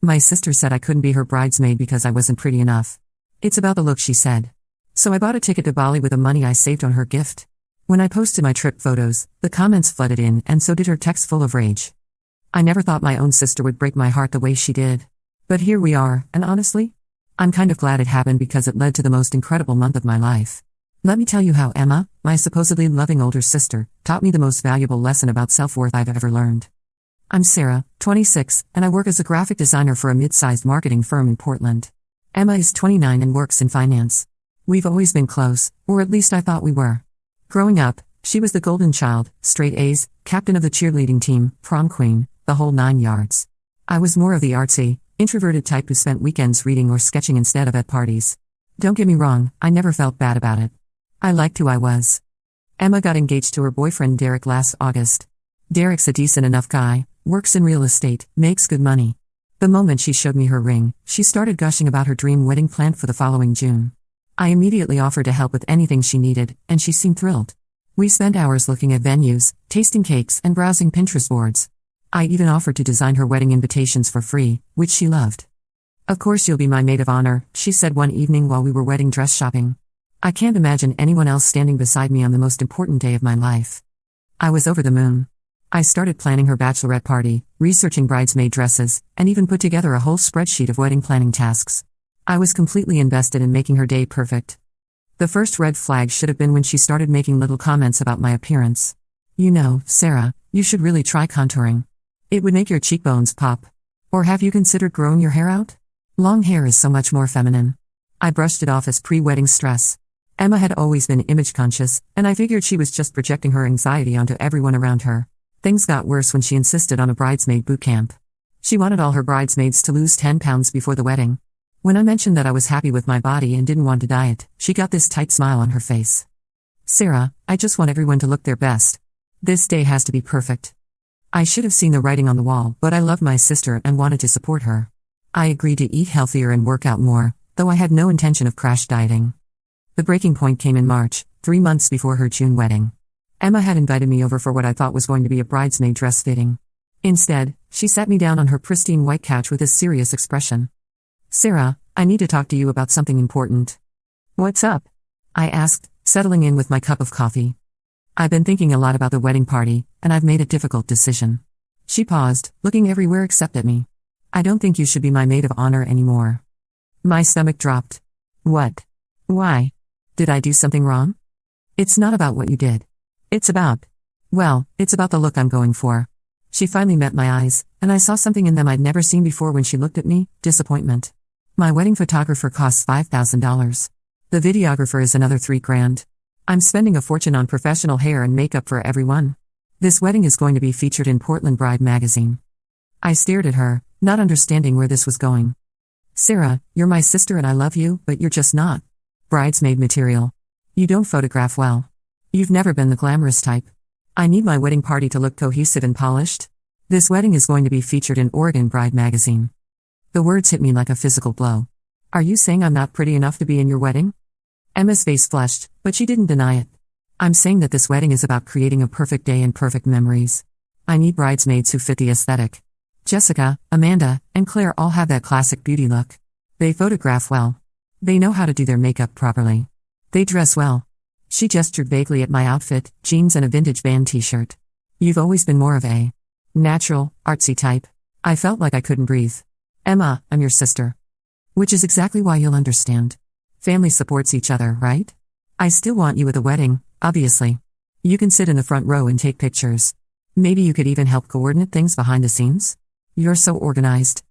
My sister said I couldn't be her bridesmaid because I wasn't pretty enough. It's about the look, she said. So I bought a ticket to Bali with the money I saved on her gift. When I posted my trip photos, the comments flooded in, and so did her text full of rage. I never thought my own sister would break my heart the way she did. But here we are, and honestly, I'm kind of glad it happened because it led to the most incredible month of my life. Let me tell you how Emma, my supposedly loving older sister, taught me the most valuable lesson about self-worth I've ever learned. I'm Sarah, 26, and I work as a graphic designer for a mid-sized marketing firm in Portland. Emma is 29 and works in finance. We've always been close, or at least I thought we were. Growing up, she was the golden child, straight A's, captain of the cheerleading team, prom queen, the whole 9 yards. I was more of the artsy, introverted type who spent weekends reading or sketching instead of at parties. Don't get me wrong, I never felt bad about it. I liked who I was. Emma got engaged to her boyfriend Derek last August. Derek's a decent enough guy, works in real estate, makes good money. The moment she showed me her ring, she started gushing about her dream wedding planned for the following June. I immediately offered to help with anything she needed, and she seemed thrilled. We spent hours looking at venues, tasting cakes, and browsing Pinterest boards. I even offered to design her wedding invitations for free, which she loved. Of course you'll be my maid of honor, she said one evening while we were wedding dress shopping. I can't imagine anyone else standing beside me on the most important day of my life. I was over the moon. I started planning her bachelorette party, researching bridesmaid dresses, and even put together a whole spreadsheet of wedding planning tasks. I was completely invested in making her day perfect. The first red flag should have been when she started making little comments about my appearance. You know, Sarah, you should really try contouring. It would make your cheekbones pop. Or have you considered growing your hair out? Long hair is so much more feminine. I brushed it off as pre-wedding stress. Emma had always been image conscious, and I figured she was just projecting her anxiety onto everyone around her. Things got worse when she insisted on a bridesmaid boot camp. She wanted all her bridesmaids to lose 10 pounds before the wedding. When I mentioned that I was happy with my body and didn't want to diet, she got this tight smile on her face. Sarah, I just want everyone to look their best. This day has to be perfect. I should have seen the writing on the wall, but I loved my sister and wanted to support her. I agreed to eat healthier and work out more, though I had no intention of crash dieting. The breaking point came in March, 3 months before her June wedding. Emma had invited me over for what I thought was going to be a bridesmaid dress fitting. Instead, she sat me down on her pristine white couch with a serious expression. Sarah, I need to talk to you about something important. What's up? I asked, settling in with my cup of coffee. I've been thinking a lot about the wedding party, and I've made a difficult decision. She paused, looking everywhere except at me. I don't think you should be my maid of honor anymore. My stomach dropped. What? Why? Did I do something wrong? It's not about what you did. It's about the look I'm going for. She finally met my eyes, and I saw something in them I'd never seen before when she looked at me, disappointment. My wedding photographer costs $5,000. The videographer is another $3,000. I'm spending a fortune on professional hair and makeup for everyone. This wedding is going to be featured in Portland Bride magazine. I stared at her, not understanding where this was going. Sarah, you're my sister and I love you, but you're just not bridesmaid material. You don't photograph well. You've never been the glamorous type. I need my wedding party to look cohesive and polished. This wedding is going to be featured in Oregon Bride magazine. The words hit me like a physical blow. Are you saying I'm not pretty enough to be in your wedding? Emma's face flushed, but she didn't deny it. I'm saying that this wedding is about creating a perfect day and perfect memories. I need bridesmaids who fit the aesthetic. Jessica, Amanda, and Claire all have that classic beauty look. They photograph well. They know how to do their makeup properly. They dress well. She gestured vaguely at my outfit, jeans and a vintage band t-shirt. You've always been more of a natural, artsy type. I felt like I couldn't breathe. Emma, I'm your sister. Which is exactly why you'll understand. Family supports each other, right? I still want you at the wedding, obviously. You can sit in the front row and take pictures. Maybe you could even help coordinate things behind the scenes? You're so organized.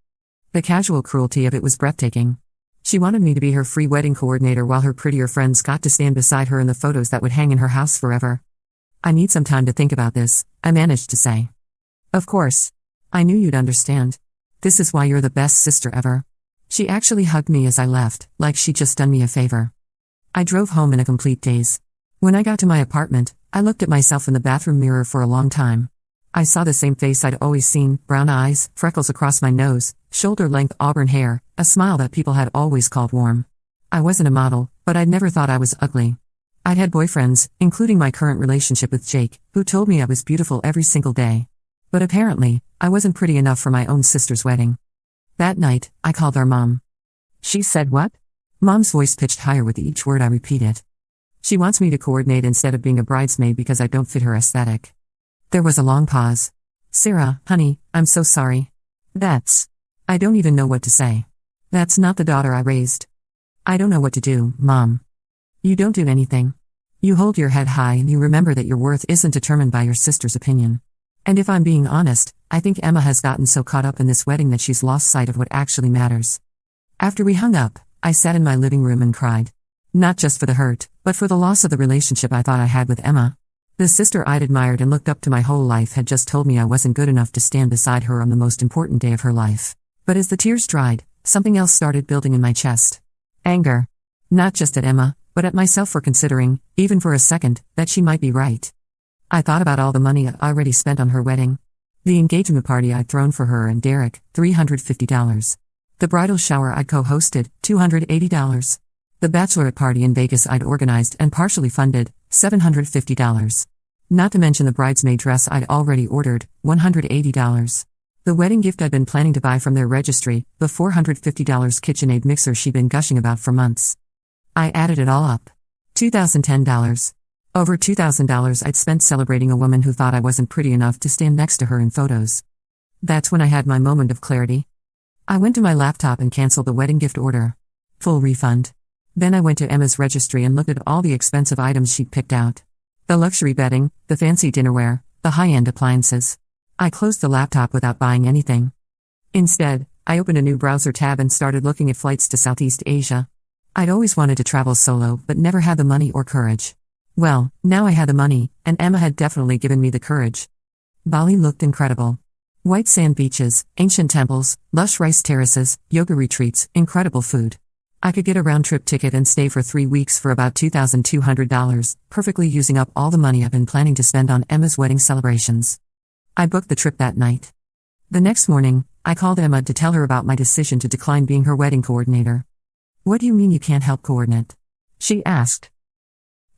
The casual cruelty of it was breathtaking. She wanted me to be her free wedding coordinator while her prettier friends got to stand beside her in the photos that would hang in her house forever. I need some time to think about this, I managed to say. Of course. I knew you'd understand. This is why you're the best sister ever. She actually hugged me as I left, like she'd just done me a favor. I drove home in a complete daze. When I got to my apartment, I looked at myself in the bathroom mirror for a long time. I saw the same face I'd always seen, brown eyes, freckles across my nose, shoulder-length auburn hair, a smile that people had always called warm. I wasn't a model, but I'd never thought I was ugly. I'd had boyfriends, including my current relationship with Jake, who told me I was beautiful every single day. But apparently, I wasn't pretty enough for my own sister's wedding. That night, I called our mom. She said what? Mom's voice pitched higher with each word I repeated. She wants me to coordinate instead of being a bridesmaid because I don't fit her aesthetic. There was a long pause. Sarah, honey, I'm so sorry. I don't even know what to say. That's not the daughter I raised. I don't know what to do, Mom. You don't do anything. You hold your head high and you remember that your worth isn't determined by your sister's opinion. And if I'm being honest, I think Emma has gotten so caught up in this wedding that she's lost sight of what actually matters. After we hung up, I sat in my living room and cried. Not just for the hurt, but for the loss of the relationship I thought I had with Emma. The sister I'd admired and looked up to my whole life had just told me I wasn't good enough to stand beside her on the most important day of her life. But as the tears dried, something else started building in my chest. Anger. Not just at Emma, but at myself for considering, even for a second, that she might be right. I thought about all the money I'd already spent on her wedding. The engagement party I'd thrown for her and Derek, $350. The bridal shower I'd co-hosted, $280. The bachelorette party in Vegas I'd organized and partially funded, $750. Not to mention the bridesmaid dress I'd already ordered, $180. The wedding gift I'd been planning to buy from their registry, the $450 KitchenAid mixer she'd been gushing about for months. I added it all up. $2,010. Over $2,000 I'd spent celebrating a woman who thought I wasn't pretty enough to stand next to her in photos. That's when I had my moment of clarity. I went to my laptop and canceled the wedding gift order. Full refund. Then I went to Emma's registry and looked at all the expensive items she'd picked out. The luxury bedding, the fancy dinnerware, the high-end appliances. I closed the laptop without buying anything. Instead, I opened a new browser tab and started looking at flights to Southeast Asia. I'd always wanted to travel solo but never had the money or courage. Well, now I had the money, and Emma had definitely given me the courage. Bali looked incredible. White sand beaches, ancient temples, lush rice terraces, yoga retreats, incredible food. I could get a round-trip ticket and stay for 3 weeks for about $2,200, perfectly using up all the money I've been planning to spend on Emma's wedding celebrations. I booked the trip that night. The next morning, I called Emma to tell her about my decision to decline being her wedding coordinator. "What do you mean you can't help coordinate?" she asked.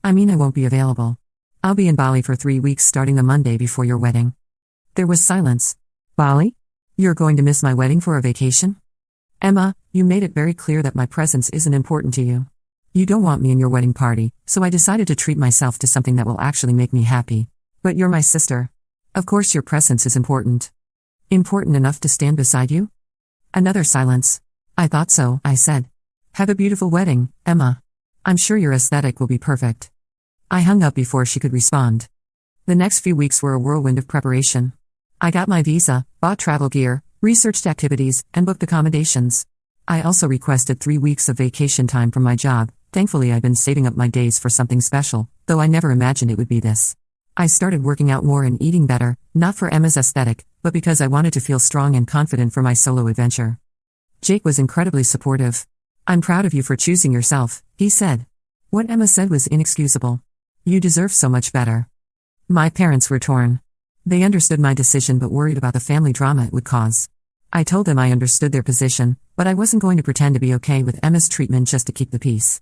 "I mean I won't be available. I'll be in Bali for 3 weeks starting the Monday before your wedding." There was silence. "Bali? You're going to miss my wedding for a vacation?" "Emma, you made it very clear that my presence isn't important to you. You don't want me in your wedding party, so I decided to treat myself to something that will actually make me happy. But you're my sister. Of course your presence is important. Important enough to stand beside you?" Another silence. "I thought so," I said. "Have a beautiful wedding, Emma. I'm sure your aesthetic will be perfect." I hung up before she could respond. The next few weeks were a whirlwind of preparation. I got my visa, bought travel gear, researched activities, and booked accommodations. I also requested 3 weeks of vacation time from my job. Thankfully I'd been saving up my days for something special, though I never imagined it would be this. I started working out more and eating better, not for Emma's aesthetic, but because I wanted to feel strong and confident for my solo adventure. Jake was incredibly supportive. "I'm proud of you for choosing yourself," he said. What Emma said was inexcusable. "You deserve so much better." My parents were torn. They understood my decision but worried about the family drama it would cause. I told them I understood their position, but I wasn't going to pretend to be okay with Emma's treatment just to keep the peace.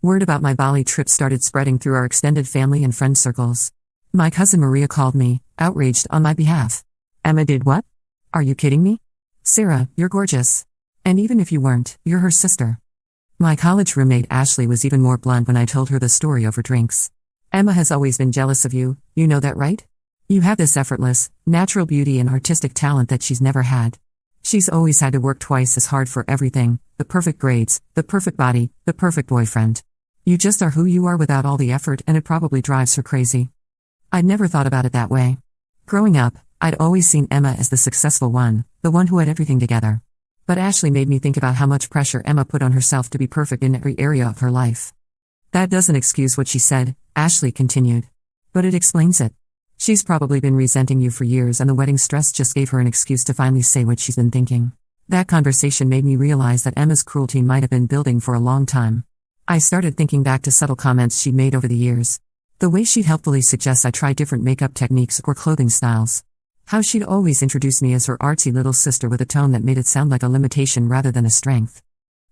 Word about my Bali trip started spreading through our extended family and friend circles. My cousin Maria called me, outraged on my behalf. "Emma did what? Are you kidding me? Sarah, you're gorgeous. And even if you weren't, you're her sister." My college roommate Ashley was even more blunt when I told her the story over drinks. "Emma has always been jealous of you, you know that, right? You have this effortless, natural beauty and artistic talent that she's never had. She's always had to work twice as hard for everything, the perfect grades, the perfect body, the perfect boyfriend. You just are who you are without all the effort and it probably drives her crazy." I'd never thought about it that way. Growing up, I'd always seen Emma as the successful one, the one who had everything together. But Ashley made me think about how much pressure Emma put on herself to be perfect in every area of her life. "That doesn't excuse what she said," Ashley continued. "But it explains it. She's probably been resenting you for years and the wedding stress just gave her an excuse to finally say what she's been thinking." That conversation made me realize that Emma's cruelty might have been building for a long time. I started thinking back to subtle comments she'd made over the years. The way she'd helpfully suggest I try different makeup techniques or clothing styles. How she'd always introduce me as her artsy little sister with a tone that made it sound like a limitation rather than a strength.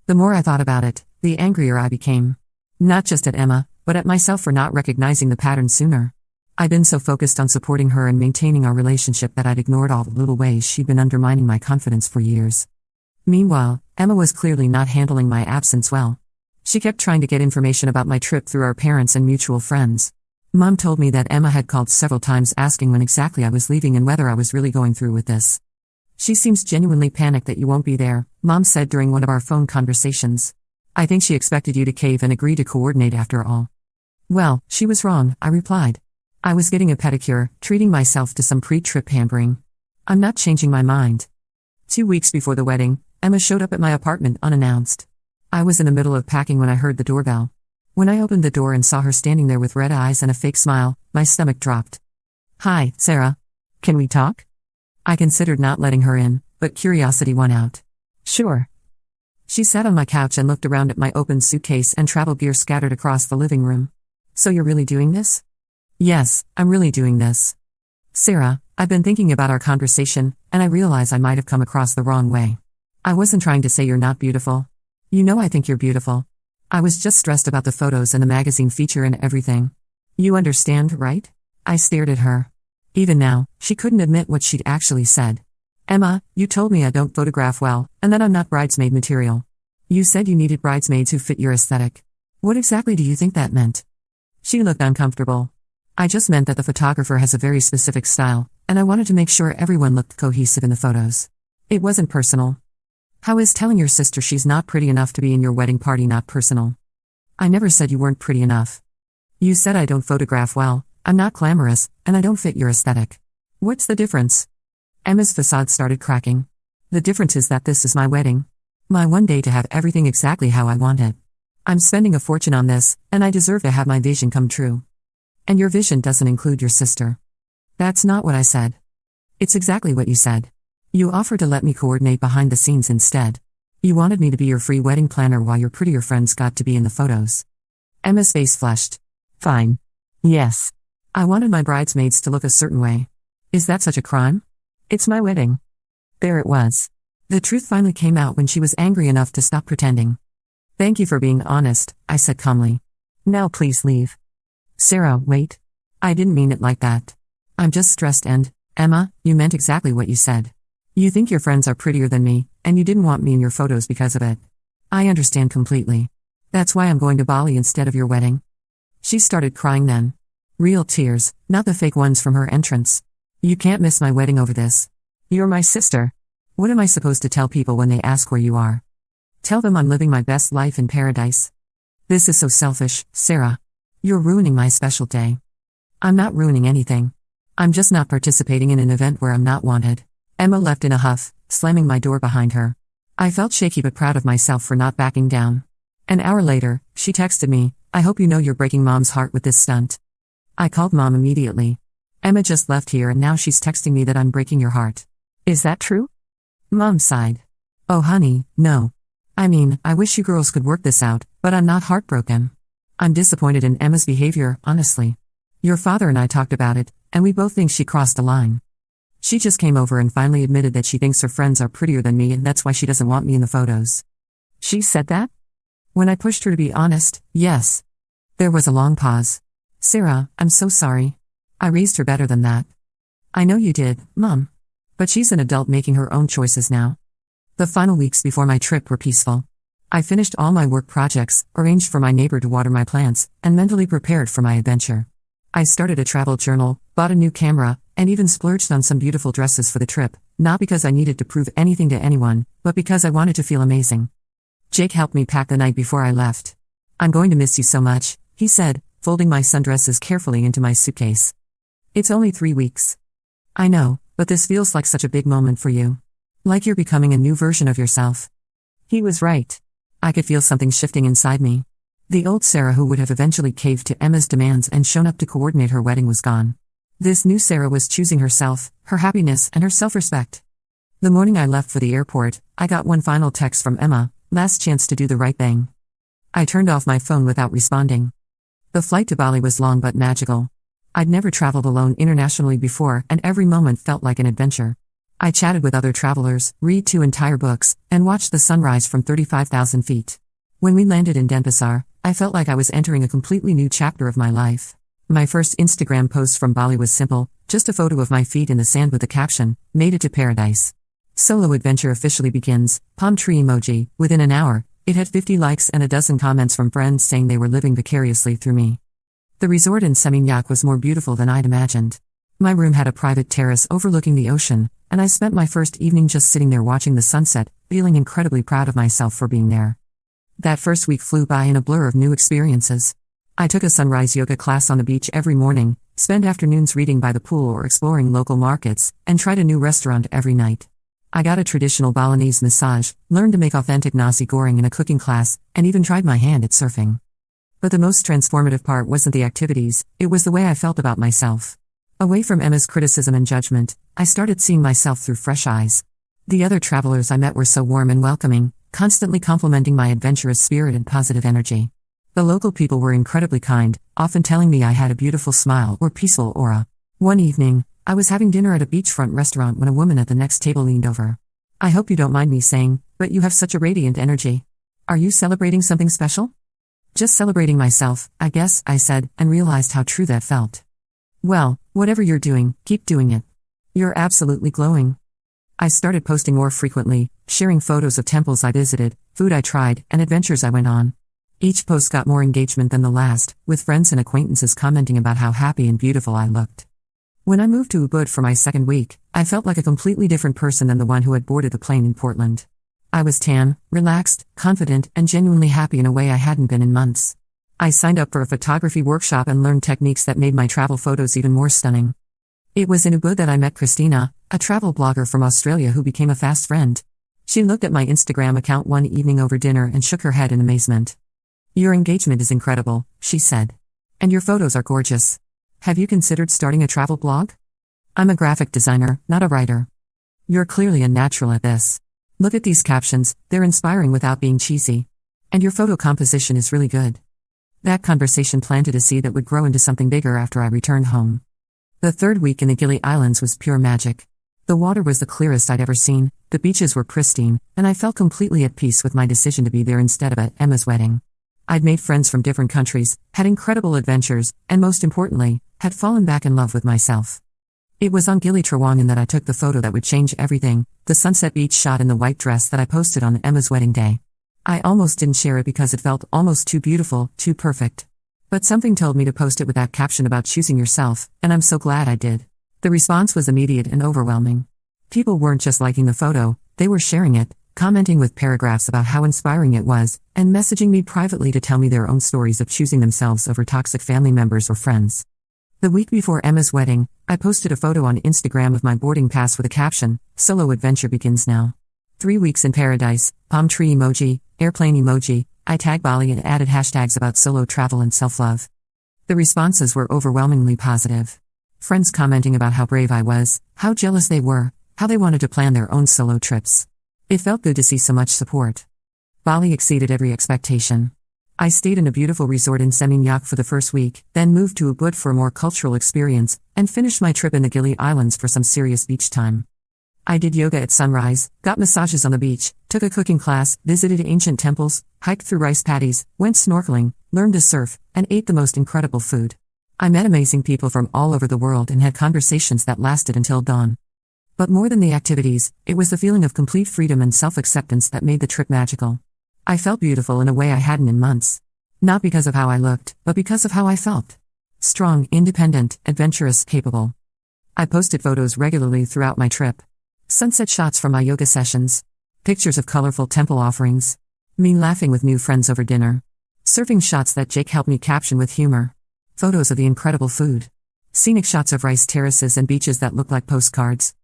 The more I thought about it, the angrier I became. Not just at Emma, but at myself for not recognizing the pattern sooner. I'd been so focused on supporting her and maintaining our relationship that I'd ignored all the little ways she'd been undermining my confidence for years. Meanwhile, Emma was clearly not handling my absence well. She kept trying to get information about my trip through our parents and mutual friends. Mom told me that Emma had called several times asking when exactly I was leaving and whether I was really going through with this. She seems genuinely panicked that you won't be there, Mom said during one of our phone conversations. I think she expected you to cave and agree to coordinate after all. Well, she was wrong, I replied. I was getting a pedicure, treating myself to some pre-trip pampering. I'm not changing my mind. 2 weeks before the wedding, Emma showed up at my apartment unannounced. I was in the middle of packing when I heard the doorbell. When I opened the door and saw her standing there with red eyes and a fake smile, my stomach dropped. Hi, Sarah. Can we talk? I considered not letting her in, but curiosity won out. Sure. She sat on my couch and looked around at my open suitcase and travel gear scattered across the living room. So you're really doing this? Yes, I'm really doing this. Sarah, I've been thinking about our conversation, and I realize I might have come across the wrong way. I wasn't trying to say you're not beautiful. You know I think you're beautiful. I was just stressed about the photos and the magazine feature and everything. You understand, right? I stared at her. Even now, she couldn't admit what she'd actually said. Emma, you told me I don't photograph well, and that I'm not bridesmaid material. You said you needed bridesmaids who fit your aesthetic. What exactly do you think that meant? She looked uncomfortable. I just meant that the photographer has a very specific style, and I wanted to make sure everyone looked cohesive in the photos. It wasn't personal. How is telling your sister she's not pretty enough to be in your wedding party not personal? I never said you weren't pretty enough. You said I don't photograph well, I'm not glamorous, and I don't fit your aesthetic. What's the difference? Emma's facade started cracking. The difference is that this is my wedding. My one day to have everything exactly how I want it. I'm spending a fortune on this, and I deserve to have my vision come true. And your vision doesn't include your sister. That's not what I said. It's exactly what you said. You offered to let me coordinate behind the scenes instead. You wanted me to be your free wedding planner while your prettier friends got to be in the photos. Emma's face flushed. Fine. Yes. I wanted my bridesmaids to look a certain way. Is that such a crime? It's my wedding. There it was. The truth finally came out when she was angry enough to stop pretending. Thank you for being honest, I said calmly. Now please leave. Sarah, wait. I didn't mean it like that. I'm just stressed and, Emma, you meant exactly what you said. You think your friends are prettier than me, and you didn't want me in your photos because of it. I understand completely. That's why I'm going to Bali instead of your wedding. She started crying then. Real tears, not the fake ones from her entrance. You can't miss my wedding over this. You're my sister. What am I supposed to tell people when they ask where you are? Tell them I'm living my best life in paradise. This is so selfish, Sarah. You're ruining my special day. I'm not ruining anything. I'm just not participating in an event where I'm not wanted. Emma left in a huff, slamming my door behind her. I felt shaky but proud of myself for not backing down. An hour later, she texted me, I hope you know you're breaking Mom's heart with this stunt. I called Mom immediately. Emma just left here and now she's texting me that I'm breaking your heart. Is that true? Mom sighed. Oh honey, no. I mean, I wish you girls could work this out, but I'm not heartbroken. I'm disappointed in Emma's behavior, honestly. Your father and I talked about it, and we both think she crossed a line. She just came over and finally admitted that she thinks her friends are prettier than me and that's why she doesn't want me in the photos. She said that? When I pushed her to be honest, yes. There was a long pause. Sarah, I'm so sorry. I raised her better than that. I know you did, Mom. But she's an adult making her own choices now. The final weeks before my trip were peaceful. I finished all my work projects, arranged for my neighbor to water my plants, and mentally prepared for my adventure. I started a travel journal, bought a new camera, and even splurged on some beautiful dresses for the trip, not because I needed to prove anything to anyone, but because I wanted to feel amazing. Jake helped me pack the night before I left. I'm going to miss you so much, he said, folding my sundresses carefully into my suitcase. It's only 3 weeks. I know, but this feels like such a big moment for you. Like you're becoming a new version of yourself. He was right. I could feel something shifting inside me. The old Sarah who would have eventually caved to Emma's demands and shown up to coordinate her wedding was gone. This new Sarah was choosing herself, her happiness, and her self-respect. The morning I left for the airport, I got one final text from Emma, last chance to do the right thing. I turned off my phone without responding. The flight to Bali was long but magical. I'd never traveled alone internationally before, and every moment felt like an adventure. I chatted with other travelers, read 2 entire books, and watched the sunrise from 35,000 feet. When we landed in Denpasar, I felt like I was entering a completely new chapter of my life. My first Instagram post from Bali was simple, just a photo of my feet in the sand with the caption, "Made it to paradise." Solo adventure officially begins, palm tree emoji. Within an hour, it had 50 likes and a dozen comments from friends saying they were living vicariously through me. The resort in Seminyak was more beautiful than I'd imagined. My room had a private terrace overlooking the ocean, and I spent my first evening just sitting there watching the sunset, feeling incredibly proud of myself for being there. That first week flew by in a blur of new experiences. I took a sunrise yoga class on the beach every morning, spent afternoons reading by the pool or exploring local markets, and tried a new restaurant every night. I got a traditional Balinese massage, learned to make authentic nasi goreng in a cooking class, and even tried my hand at surfing. But the most transformative part wasn't the activities, it was the way I felt about myself. Away from Emma's criticism and judgment, I started seeing myself through fresh eyes. The other travelers I met were so warm and welcoming, constantly complimenting my adventurous spirit and positive energy. The local people were incredibly kind, often telling me I had a beautiful smile or peaceful aura. One evening, I was having dinner at a beachfront restaurant when a woman at the next table leaned over. "I hope you don't mind me saying, but you have such a radiant energy. Are you celebrating something special?" "Just celebrating myself, I guess," I said, and realized how true that felt. "Well, whatever you're doing, keep doing it. You're absolutely glowing." I started posting more frequently, sharing photos of temples I visited, food I tried, and adventures I went on. Each post got more engagement than the last, with friends and acquaintances commenting about how happy and beautiful I looked. When I moved to Ubud for my second week, I felt like a completely different person than the one who had boarded the plane in Portland. I was tan, relaxed, confident, and genuinely happy in a way I hadn't been in months. I signed up for a photography workshop and learned techniques that made my travel photos even more stunning. It was in Ubud that I met Christina, a travel blogger from Australia who became a fast friend. She looked at my Instagram account one evening over dinner and shook her head in amazement. "Your engagement is incredible," she said. "And your photos are gorgeous. Have you considered starting a travel blog?" "I'm a graphic designer, not a writer." "You're clearly a natural at this. Look at these captions, they're inspiring without being cheesy. And your photo composition is really good." That conversation planted a seed that would grow into something bigger after I returned home. The third week in the Gili Islands was pure magic. The water was the clearest I'd ever seen, the beaches were pristine, and I felt completely at peace with my decision to be there instead of at Emma's wedding. I'd made friends from different countries, had incredible adventures, and most importantly, had fallen back in love with myself. It was on Gili Trawangan that I took the photo that would change everything, the sunset beach shot in the white dress that I posted on Emma's wedding day. I almost didn't share it because it felt almost too beautiful, too perfect. But something told me to post it with that caption about choosing yourself, and I'm so glad I did. The response was immediate and overwhelming. People weren't just liking the photo, they were sharing it, commenting with paragraphs about how inspiring it was, and messaging me privately to tell me their own stories of choosing themselves over toxic family members or friends. The week before Emma's wedding, I posted a photo on Instagram of my boarding pass with a caption, "Solo adventure begins now." 3 weeks in paradise, palm tree emoji, airplane emoji, I tagged Bali and added hashtags about solo travel and self-love. The responses were overwhelmingly positive. Friends commenting about how brave I was, how jealous they were, how they wanted to plan their own solo trips. It felt good to see so much support. Bali exceeded every expectation. I stayed in a beautiful resort in Seminyak for the first week, then moved to Ubud for a more cultural experience, and finished my trip in the Gili Islands for some serious beach time. I did yoga at sunrise, got massages on the beach, took a cooking class, visited ancient temples, hiked through rice paddies, went snorkeling, learned to surf, and ate the most incredible food. I met amazing people from all over the world and had conversations that lasted until dawn. But more than the activities, it was the feeling of complete freedom and self-acceptance that made the trip magical. I felt beautiful in a way I hadn't in months. Not because of how I looked, but because of how I felt. Strong, independent, adventurous, capable. I posted photos regularly throughout my trip. Sunset shots from my yoga sessions. Pictures of colorful temple offerings. Me laughing with new friends over dinner. Surfing shots that Jake helped me caption with humor. Photos of the incredible food. Scenic shots of rice terraces and beaches that looked like postcards.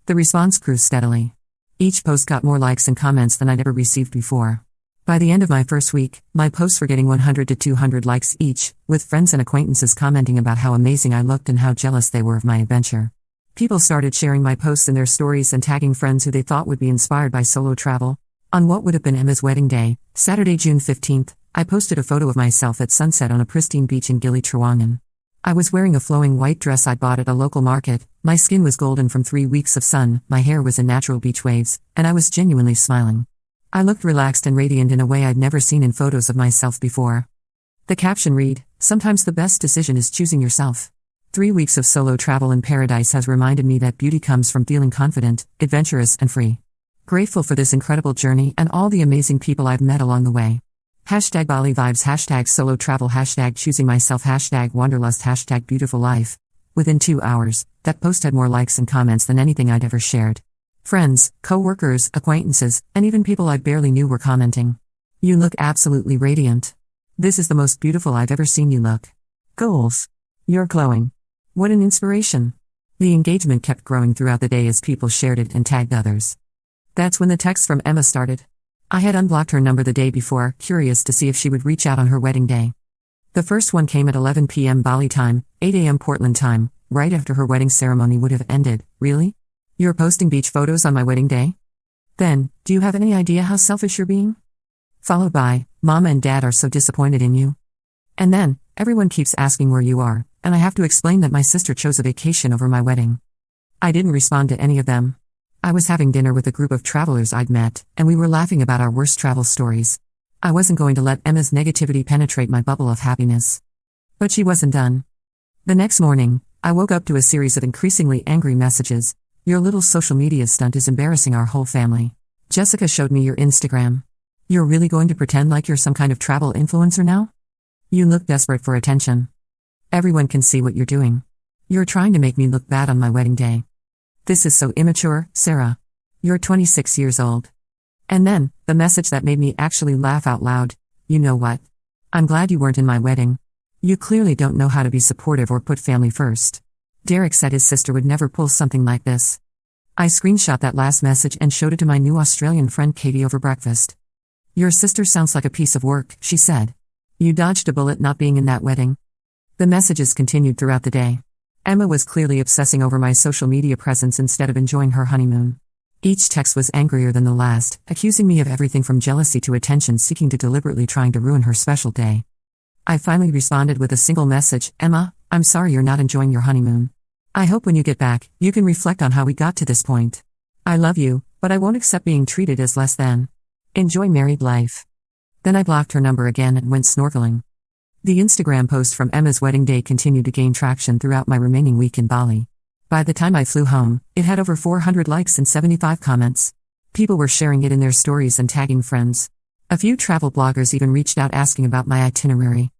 The response grew steadily. Each post got more likes and comments than I'd ever received before. By the end of my first week, my posts were getting 100 to 200 likes each, with friends and acquaintances commenting about how amazing I looked and how jealous they were of my adventure. People started sharing my posts in their stories and tagging friends who they thought would be inspired by solo travel. On what would have been Emma's wedding day, Saturday, June 15th, I posted a photo of myself at sunset on a pristine beach in Gili Trawangan. I was wearing a flowing white dress I'd bought at a local market, my skin was golden from 3 weeks of sun, my hair was in natural beach waves, and I was genuinely smiling. I looked relaxed and radiant in a way I'd never seen in photos of myself before. The caption read, "Sometimes the best decision is choosing yourself." 3 weeks of solo travel in paradise has reminded me that beauty comes from feeling confident, adventurous, and free. Grateful for this incredible journey and all the amazing people I've met along the way. Hashtag Bali vibes, hashtag solo travel, hashtag choosing myself, hashtag wanderlust, hashtag beautiful life. Within 2 hours, that post had more likes and comments than anything I'd ever shared. Friends, co-workers, acquaintances, and even people I barely knew were commenting. You look absolutely radiant. This is the most beautiful I've ever seen you look. Goals. You're glowing. What an inspiration. The engagement kept growing throughout the day as people shared it and tagged others. That's when the texts from Emma started. I had unblocked her number the day before, curious to see if she would reach out on her wedding day. The first one came at 11 p.m. Bali time, 8 a.m. Portland time, right after her wedding ceremony would have ended. Really? You're posting beach photos on my wedding day? Then, do you have any idea how selfish you're being? Followed by, Mama and Dad are so disappointed in you. And then, everyone keeps asking where you are, and I have to explain that my sister chose a vacation over my wedding. I didn't respond to any of them. I was having dinner with a group of travelers I'd met, and we were laughing about our worst travel stories. I wasn't going to let Emma's negativity penetrate my bubble of happiness. But she wasn't done. The next morning, I woke up to a series of increasingly angry messages. Your little social media stunt is embarrassing our whole family. Jessica showed me your Instagram. You're really going to pretend like you're some kind of travel influencer now? You look desperate for attention. Everyone can see what you're doing. You're trying to make me look bad on my wedding day. This is so immature, Sarah. You're 26 years old. And then, the message that made me actually laugh out loud. You know what? I'm glad you weren't in my wedding. You clearly don't know how to be supportive or put family first. Derek said his sister would never pull something like this. I screenshot that last message and showed it to my new Australian friend Katie over breakfast. Your sister sounds like a piece of work, she said. You dodged a bullet not being in that wedding. The messages continued throughout the day. Emma was clearly obsessing over my social media presence instead of enjoying her honeymoon. Each text was angrier than the last, accusing me of everything from jealousy to attention-seeking to deliberately trying to ruin her special day. I finally responded with a single message, Emma, I'm sorry you're not enjoying your honeymoon. I hope when you get back, you can reflect on how we got to this point. I love you, but I won't accept being treated as less than. Enjoy married life. Then I blocked her number again and went snorkeling. The Instagram post from Emma's wedding day continued to gain traction throughout my remaining week in Bali. By the time I flew home, it had over 400 likes and 75 comments. People were sharing it in their stories and tagging friends. A few travel bloggers even reached out asking about my itinerary.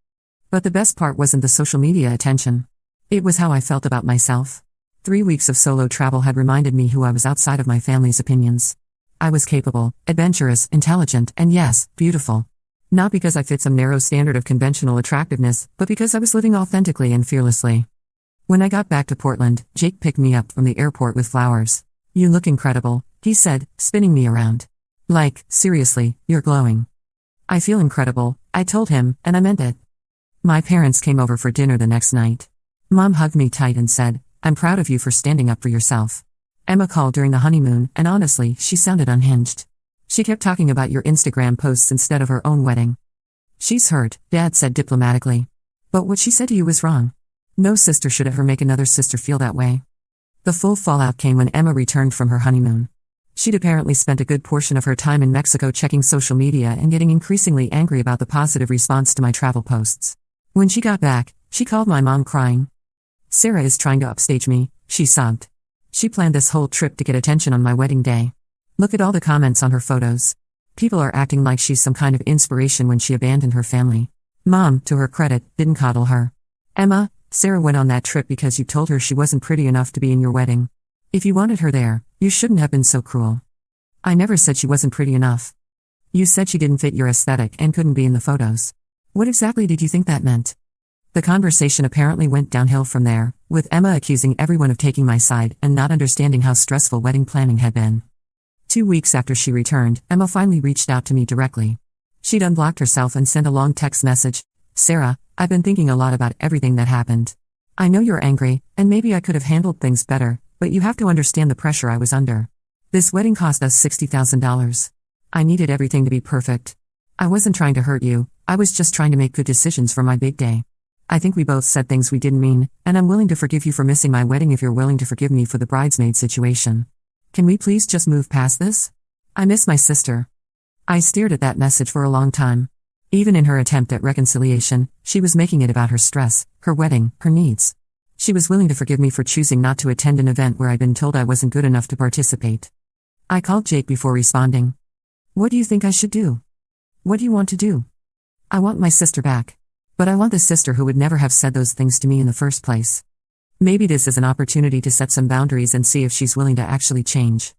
But the best part wasn't the social media attention. It was how I felt about myself. 3 weeks of solo travel had reminded me who I was outside of my family's opinions. I was capable, adventurous, intelligent, and yes, beautiful. Not because I fit some narrow standard of conventional attractiveness, but because I was living authentically and fearlessly. When I got back to Portland, Jake picked me up from the airport with flowers. You look incredible, he said, spinning me around. Like, seriously, you're glowing. I feel incredible, I told him, and I meant it. My parents came over for dinner the next night. Mom hugged me tight and said, I'm proud of you for standing up for yourself. Emma called during the honeymoon, and honestly, she sounded unhinged. She kept talking about your Instagram posts instead of her own wedding. She's hurt, Dad said diplomatically. But what she said to you was wrong. No sister should ever make another sister feel that way. The full fallout came when Emma returned from her honeymoon. She'd apparently spent a good portion of her time in Mexico checking social media and getting increasingly angry about the positive response to my travel posts. When she got back, she called my mom crying. Sarah is trying to upstage me, she sobbed. She planned this whole trip to get attention on my wedding day. Look at all the comments on her photos. People are acting like she's some kind of inspiration when she abandoned her family. Mom, to her credit, didn't coddle her. Emma, Sarah went on that trip because you told her she wasn't pretty enough to be in your wedding. If you wanted her there, you shouldn't have been so cruel. I never said she wasn't pretty enough. You said she didn't fit your aesthetic and couldn't be in the photos. What exactly did you think that meant? The conversation apparently went downhill from there, with Emma accusing everyone of taking my side and not understanding how stressful wedding planning had been. 2 weeks after she returned, Emma finally reached out to me directly. She'd unblocked herself and sent a long text message. Sarah, I've been thinking a lot about everything that happened. I know you're angry, and maybe I could have handled things better, but you have to understand the pressure I was under. This wedding cost us $60,000. I needed everything to be perfect. I wasn't trying to hurt you, I was just trying to make good decisions for my big day. I think we both said things we didn't mean, and I'm willing to forgive you for missing my wedding if you're willing to forgive me for the bridesmaid situation. Can we please just move past this? I miss my sister. I stared at that message for a long time. Even in her attempt at reconciliation, she was making it about her stress, her wedding, her needs. She was willing to forgive me for choosing not to attend an event where I'd been told I wasn't good enough to participate. I called Jake before responding. What do you think I should do? What do you want to do? I want my sister back. But I want the sister who would never have said those things to me in the first place. Maybe this is an opportunity to set some boundaries and see if she's willing to actually change.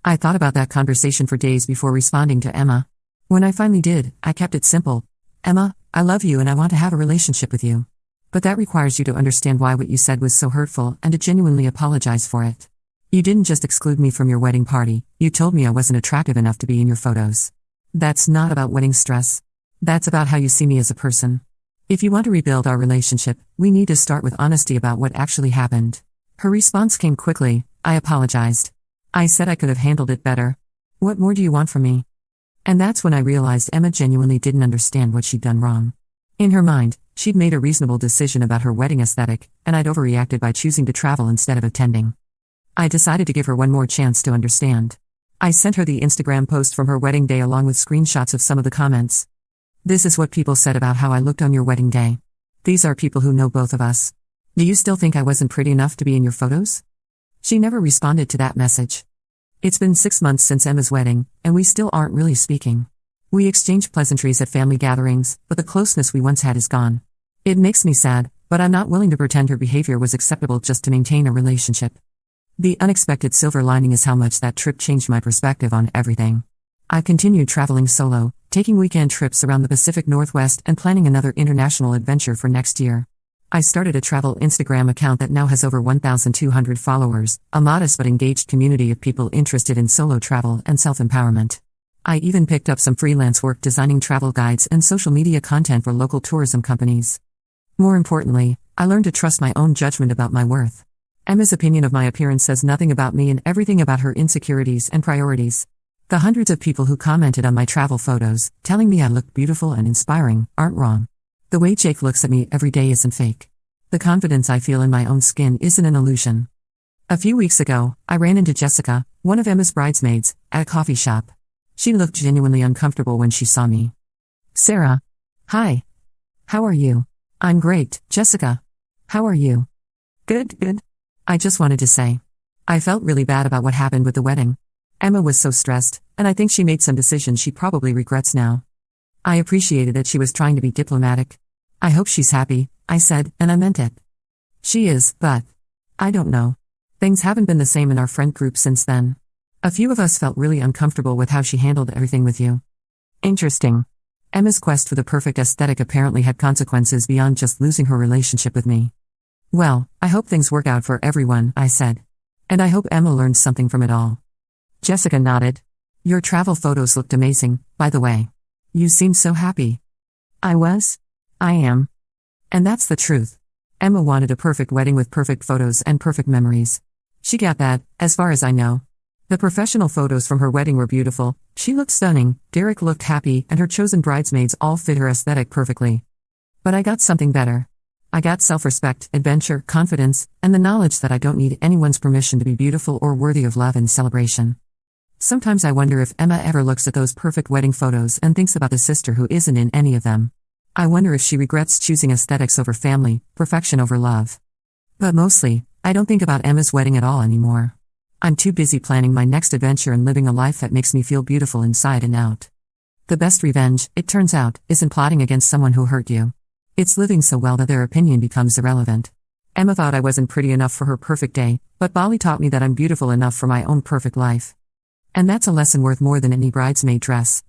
I thought about that conversation for days before responding to Emma. When I finally did, I kept it simple. Emma, I love you and I want to have a relationship with you. But that requires you to understand why what you said was so hurtful and to genuinely apologize for it. You didn't just exclude me from your wedding party, you told me I wasn't attractive enough to be in your photos. That's not about wedding stress. That's about how you see me as a person. If you want to rebuild our relationship, we need to start with honesty about what actually happened. Her response came quickly. I apologized. I said I could have handled it better. What more do you want from me? And that's when I realized Emma genuinely didn't understand what she'd done wrong. In her mind, she'd made a reasonable decision about her wedding aesthetic, and I'd overreacted by choosing to travel instead of attending. I decided to give her one more chance to understand. I sent her the Instagram post from her wedding day along with screenshots of some of the comments. This is what people said about how I looked on your wedding day. These are people who know both of us. Do you still think I wasn't pretty enough to be in your photos? She never responded to that message. It's been 6 months since Emma's wedding, and we still aren't really speaking. We exchange pleasantries at family gatherings, but the closeness we once had is gone. It makes me sad, but I'm not willing to pretend her behavior was acceptable just to maintain a relationship. The unexpected silver lining is how much that trip changed my perspective on everything. I continued traveling solo, taking weekend trips around the Pacific Northwest and planning another international adventure for next year. I started a travel Instagram account that now has over 1,200 followers, a modest but engaged community of people interested in solo travel and self-empowerment. I even picked up some freelance work designing travel guides and social media content for local tourism companies. More importantly, I learned to trust my own judgment about my worth. Emma's opinion of my appearance says nothing about me and everything about her insecurities and priorities. The hundreds of people who commented on my travel photos, telling me I looked beautiful and inspiring, aren't wrong. The way Jake looks at me every day isn't fake. The confidence I feel in my own skin isn't an illusion. A few weeks ago, I ran into Jessica, one of Emma's bridesmaids, at a coffee shop. She looked genuinely uncomfortable when she saw me. Sarah. Hi. How are you? I'm great, Jessica. How are you? Good. I just wanted to say. I felt really bad about what happened with the wedding. Emma was so stressed, and I think she made some decisions she probably regrets now. I appreciated that she was trying to be diplomatic. I hope she's happy, I said, and I meant it. She is, but I don't know. Things haven't been the same in our friend group since then. A few of us felt really uncomfortable with how she handled everything with you. Interesting. Emma's quest for the perfect aesthetic apparently had consequences beyond just losing her relationship with me. Well, I hope things work out for everyone, I said. And I hope Emma learns something from it all. Jessica nodded. Your travel photos looked amazing, by the way. You seemed so happy. I was? I am. And that's the truth. Emma wanted a perfect wedding with perfect photos and perfect memories. She got that, as far as I know. The professional photos from her wedding were beautiful, she looked stunning, Derek looked happy, and her chosen bridesmaids all fit her aesthetic perfectly. But I got something better. I got self-respect, adventure, confidence, and the knowledge that I don't need anyone's permission to be beautiful or worthy of love and celebration. Sometimes I wonder if Emma ever looks at those perfect wedding photos and thinks about the sister who isn't in any of them. I wonder if she regrets choosing aesthetics over family, perfection over love. But mostly, I don't think about Emma's wedding at all anymore. I'm too busy planning my next adventure and living a life that makes me feel beautiful inside and out. The best revenge, it turns out, isn't plotting against someone who hurt you. It's living so well that their opinion becomes irrelevant. Emma thought I wasn't pretty enough for her perfect day, but Bali taught me that I'm beautiful enough for my own perfect life. And that's a lesson worth more than any bridesmaid dress,